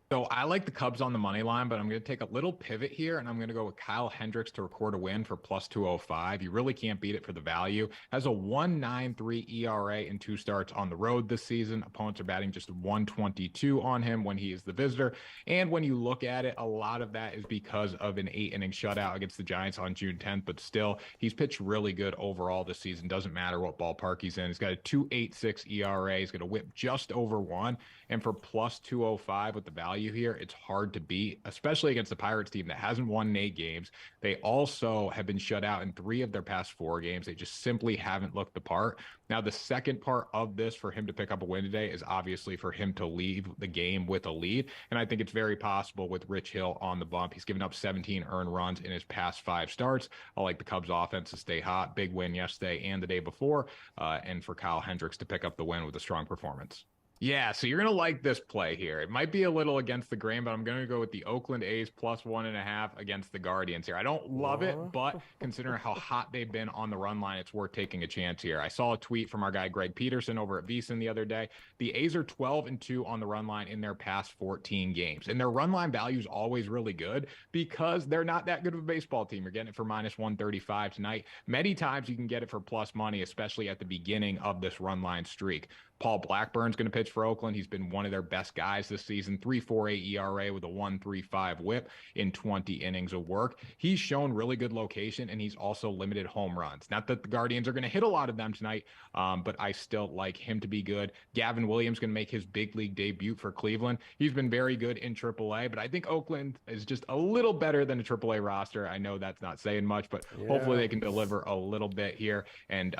So I like the Cubs on the money line, but I'm going to take a little pivot here and I'm going to go with Kyle Hendricks to record a win for plus 205. You really can't beat it for the value. Has a 1.93 ERA in two starts on the road this season. Opponents are batting just 122 on him when he is the visitor. And when you look at it, a lot of that is because of an 8 inning shutout against the Giants on June 10th. But still, he's pitched really good overall this season. Doesn't matter what ballpark he's in. He's got a 2.86 ERA. He's got a whip just over one. And for plus 205 with the value here, it's hard to beat, especially against the Pirates team that hasn't won in 8 games. They also have been shut out in three of their past 4 games. They just simply haven't looked the part. Now, the second part of this for him to pick up a win today is obviously for him to leave the game with a lead. And I think it's very possible with Rich Hill on the bump. He's given up 17 earned runs in his past 5 starts. I like the Cubs offense to stay hot. Big win yesterday and the day before. And for Kyle Hendricks to pick up the win with a strong performance. Yeah, so you're going to like this play here. It might be a little against the grain, but I'm going to go with the Oakland A's plus 1.5 against the Guardians here. I don't love it, but considering how hot they've been on the run line, it's worth taking a chance here. I saw a tweet from our guy Greg Peterson over at VSiN the other day. The A's are 12-2 on the run line in their past 14 games, and their run line value is always really good because they're not that good of a baseball team. You're getting it for minus 135 tonight. Many times you can get it for plus money, especially at the beginning of this run line streak. Paul Blackburn's going to pitch for Oakland. He's been one of their best guys this season. 3.48 ERA with a 1.35 whip in 20 innings of work. He's shown really good location, and he's also limited home runs. Not that the Guardians are going to hit a lot of them tonight, but I still like him to be good. Gavin Williams going to make his big league debut for Cleveland. He's been very good in AAA, but I think Oakland is just a little better than a AAA roster. I know that's not saying much, but hopefully Yeah. they can deliver a little bit here and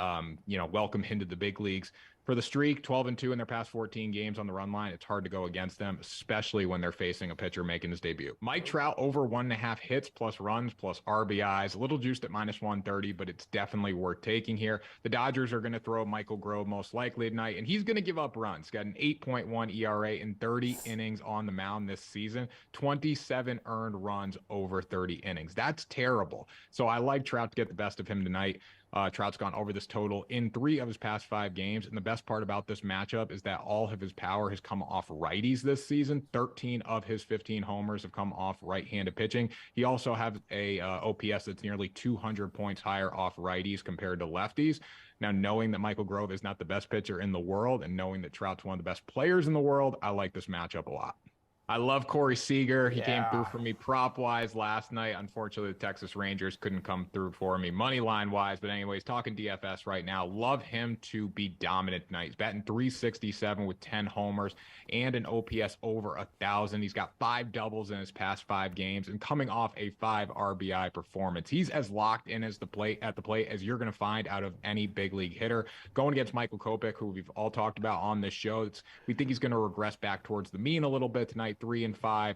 welcome him to the big leagues. For the streak, 12-2 in their past 14 games on the run line, it's hard to go against them, especially when they're facing a pitcher making his debut. Mike Trout over 1.5 hits plus runs plus RBIs, a little juiced at minus 130, but it's definitely worth taking here. The Dodgers are going to throw Michael Grove most likely tonight, and he's going to give up runs. He's got an 8.1 ERA in 30 innings on the mound this season, 27 earned runs over 30 innings. That's terrible. So I like Trout to get the best of him tonight. Trout's gone over this total in 3 of his past 5 games. And the best part about this matchup is that all of his power has come off righties this season. 13 of his 15 homers have come off right-handed pitching. He also has a OPS that's nearly 200 points higher off righties compared to lefties. Now, knowing that Michael Grove is not the best pitcher in the world and knowing that Trout's one of the best players in the world, I like this matchup a lot. I love Corey Seager. He came through Yeah. for me prop wise last night. Unfortunately, the Texas Rangers couldn't come through for me money line wise. But, anyways, talking DFS right now. Love him to be dominant tonight. He's batting 367 with 10 homers and an OPS over 1,000. He's got 5 doubles in his past 5 games and coming off a 5 RBI performance. He's as locked in as the plate at the plate as you're going to find out of any big league hitter. Going against Michael Kopech, who we've all talked about on this show. We think he's going to regress back towards the mean a little bit tonight. 3-5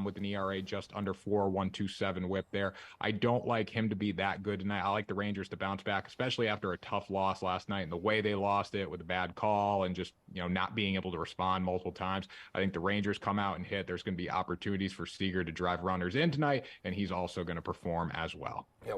with an ERA just under 4, 1.27 whip there. I don't like him to be that good tonight. I like the Rangers to bounce back, especially after a tough loss last night and the way they lost it with a bad call and just, not being able to respond multiple times. I think the Rangers come out and hit. There's going to be opportunities for Seager to drive runners in tonight, and he's also going to perform as well. Yeah.